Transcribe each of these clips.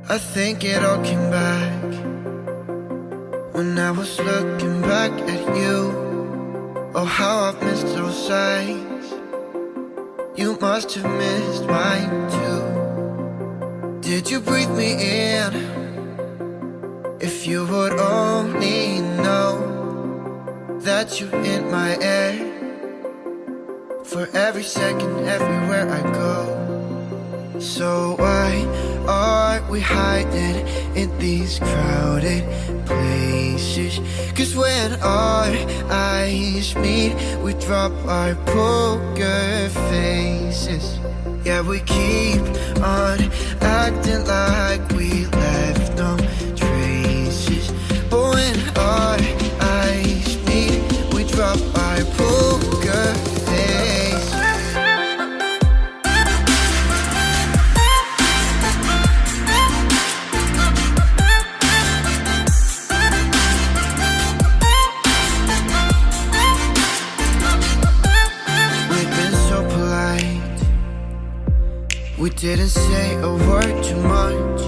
I think it all came back when I was looking back at you. Oh, how I've missed those sights. You must have missed mine too. Did you breathe me in? If you would only know that you're in my air, for every second, everywhere I go. So why are we hiding in these crowded places? 'Cause when our eyes meet, we drop our poker faces. Yeah, we keep on acting like we left no traces. But when our eyes meet, we drop our poker faces. We didn't say a word too much.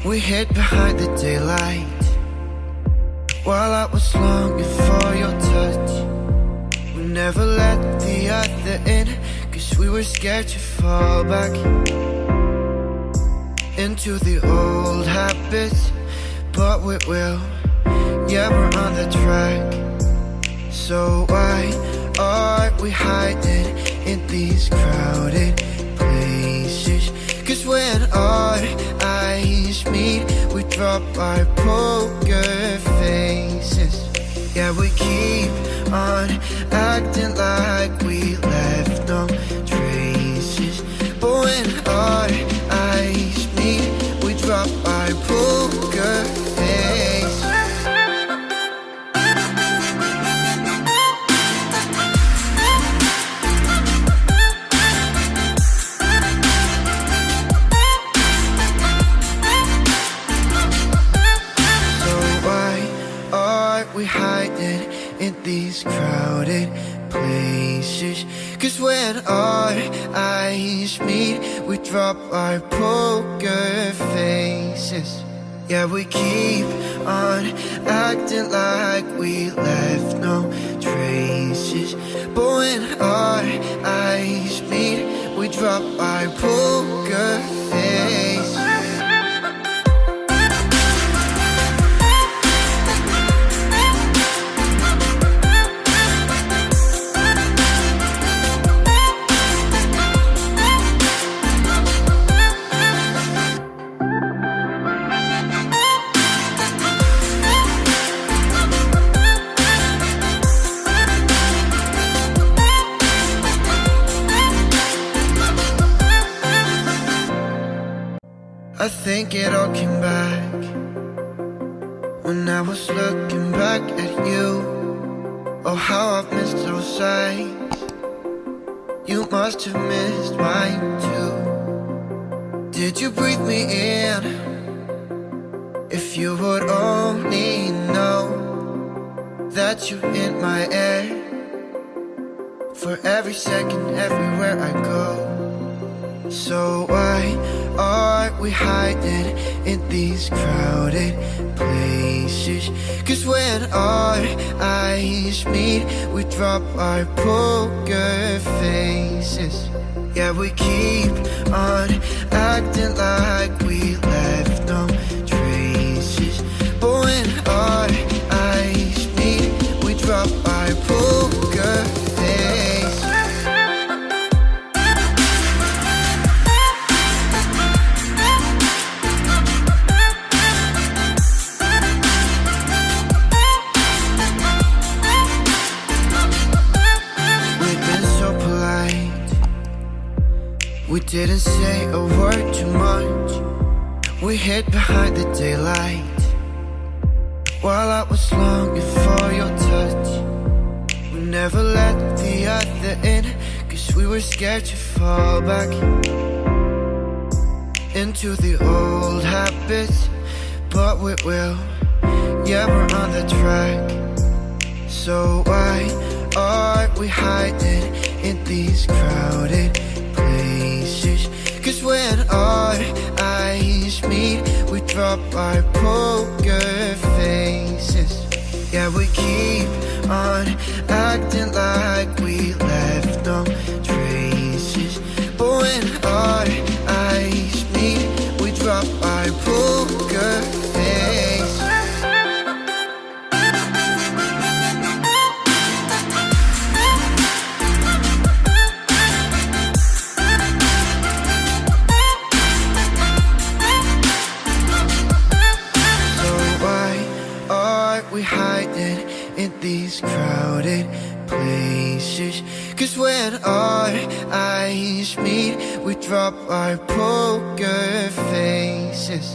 We hid behind the daylight while I was longing for your touch. We never let the other in, 'cause we were scared to fall back into the old habits. But we will, yeah, we're on the track. So why are we hiding in these crowded places? 'Cause when our eyes meet, we drop our poker faces. Yeah, we keep on acting like we left no traces. But when our eyes meet, we drop our poker faces. We hiding in these crowded places. 'Cause when our eyes meet, we drop our poker faces. Yeah, we keep on acting like we left no traces. But when our eyes meet, we drop our poker faces. I think it all came back when I was looking back at you. Oh, how I've missed those sights. You must have missed mine too. Did you breathe me in? If you would only know that you're in my air, for every second, everywhere I go. So why are we hiding in these crowded places? 'Cause when our eyes meet, we drop our poker faces. Yeah, we keep on acting like we left no traces. But when our eyes meet, we drop our poker faces. We didn't say a word too much. We hid behind the daylight while I was longing for your touch. We never let the other in, 'cause we were scared to fall back into the old habits. But we will, yeah, we're on the track. So why are we hiding in these crowded places? 'Cause when our eyes meet, drop our poker faces. Yeah, we keep on acting like we left no traces. But when our eyes meet, we drop our poker face. So why are we hiding in these crowded places? 'Cause when our eyes meet, we drop our poker faces.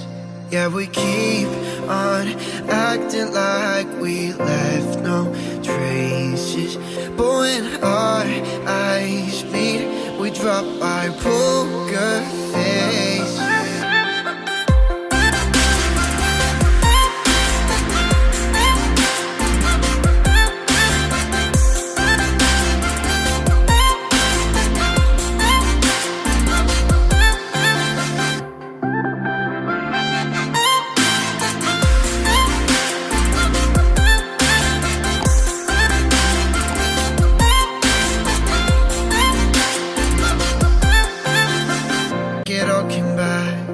Yeah, we keep on acting like we left no traces. But when our eyes meet, we drop our poker face. It all came back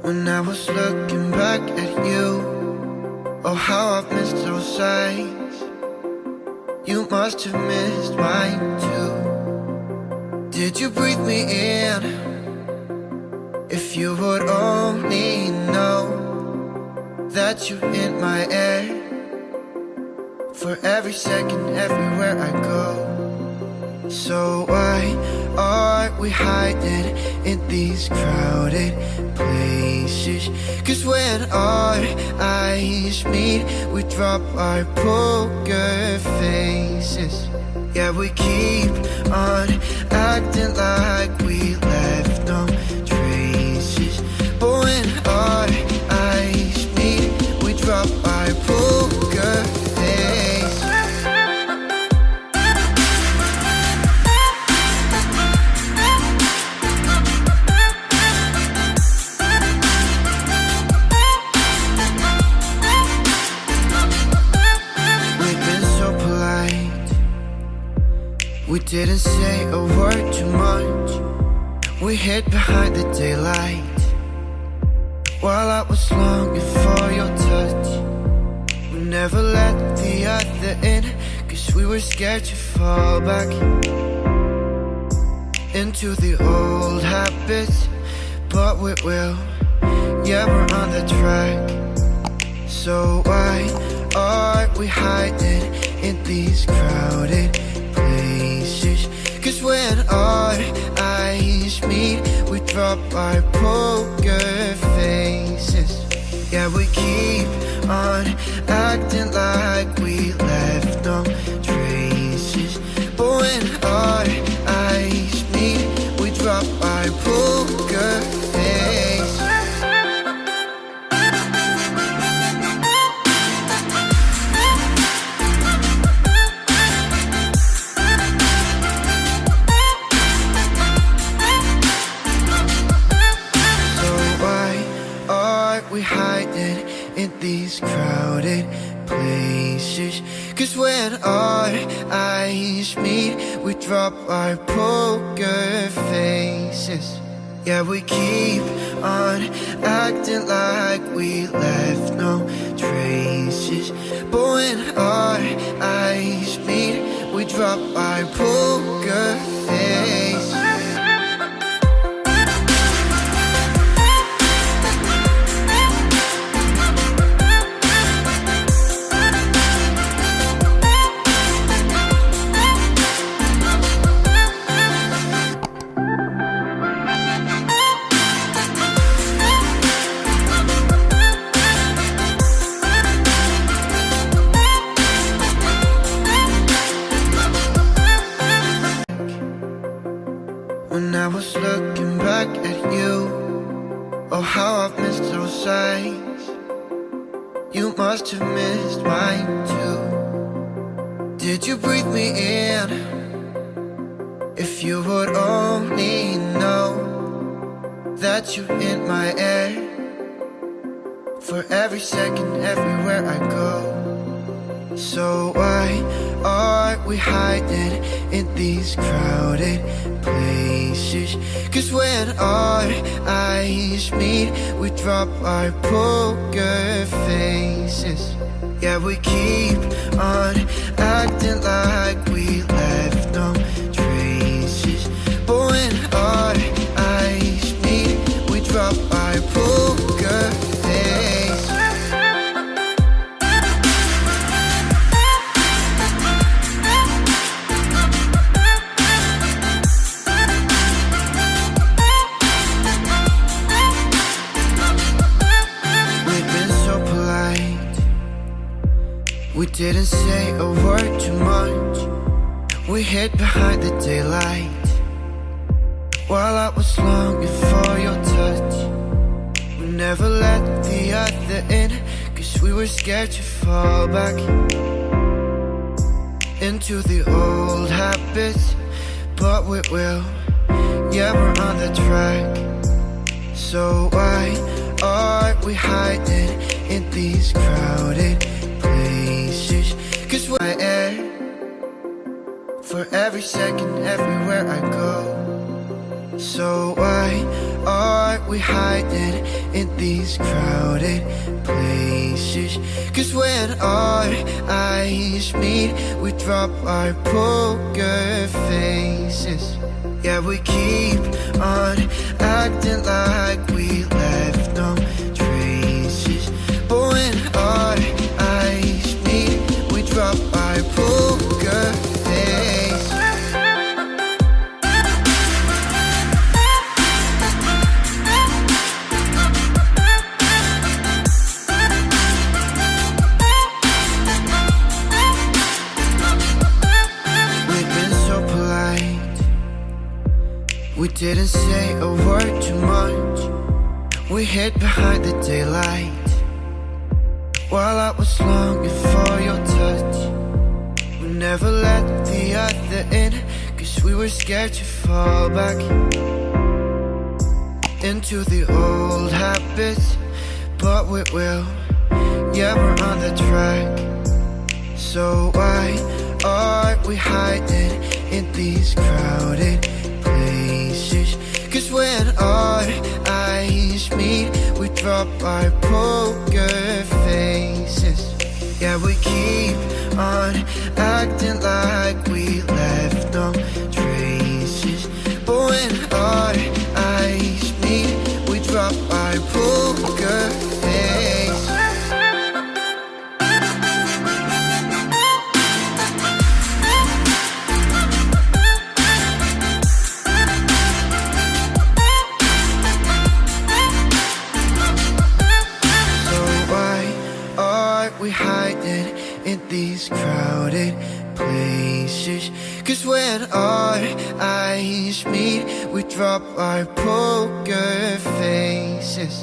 when I was looking back at you. Oh, how I've missed those sights. You must have missed mine too. Did you breathe me in? If you would only know that you're in my air, for every second, everywhere I go. So why are we hiding in these crowded places? 'Cause when our eyes meet, we drop our poker faces. Yeah, we keep on acting like we left no traces. But when our eyes meet, we drop our poker face. We didn't say a word too much. We hid behind the daylight while I was longing for your touch. We never let the other in, 'cause we were scared to fall back into the old habits. But we will, yeah, we're on the track. So why are we hiding in these crowded places? 'Cause when our eyes meet, we drop our poker faces. Yeah, we keep on acting like we left no traces. But when our eyes meet, we drop our poker face. We hiding in these crowded places. 'Cause when our eyes meet, we drop our poker faces. Yeah, we keep on acting like we left no traces. But when our eyes meet, we drop our poker face. When I was looking back at you, oh, how I've missed those sights. You must have missed mine too. Did you breathe me in? If you would only know that you're in my air, for every second, everywhere I go. So why are we hiding in these crowded places? 'Cause when our eyes meet, we drop our poker faces. Yeah, we keep on acting like we left no traces. But when our eyes meet, we drop our poker face. We've been so polite, we didn't say a word too much. We hid behind the daylight while I was longing for your touch. We never let the other in, 'cause we were scared to fall back into the old habits. But we will, yeah, we're on the track. So why are we hiding in these crowded places? 'Cause we're air for every second, everywhere I go. So why are we hiding in these crowded places? 'Cause when our eyes meet, we drop our poker faces. Yeah, we keep on acting like we left no traces. But when our eyes meet, we drop our poker face. We didn't say a word too much. We hid behind the daylight while I was longing for your touch. We never let the other in, 'cause we were scared to fall back into the old habits. But we will, yeah, we're on the track. So why are we hiding in these crowded places? 'Cause when our eyes meet, we drop our poker faces. Yeah, we keep on acting like we left no traces. But when our eyes meet, we drop our poker face. We hiding in these crowded places. 'Cause when our eyes meet, we drop our poker faces.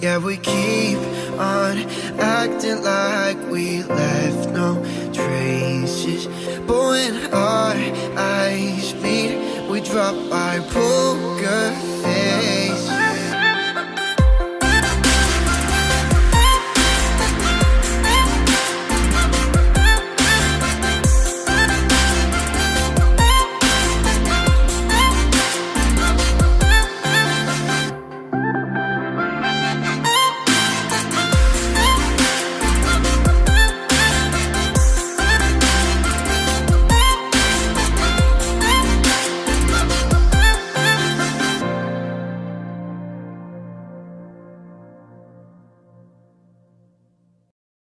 Yeah, we keep on acting like we left no traces. But when our eyes meet, we drop our poker face.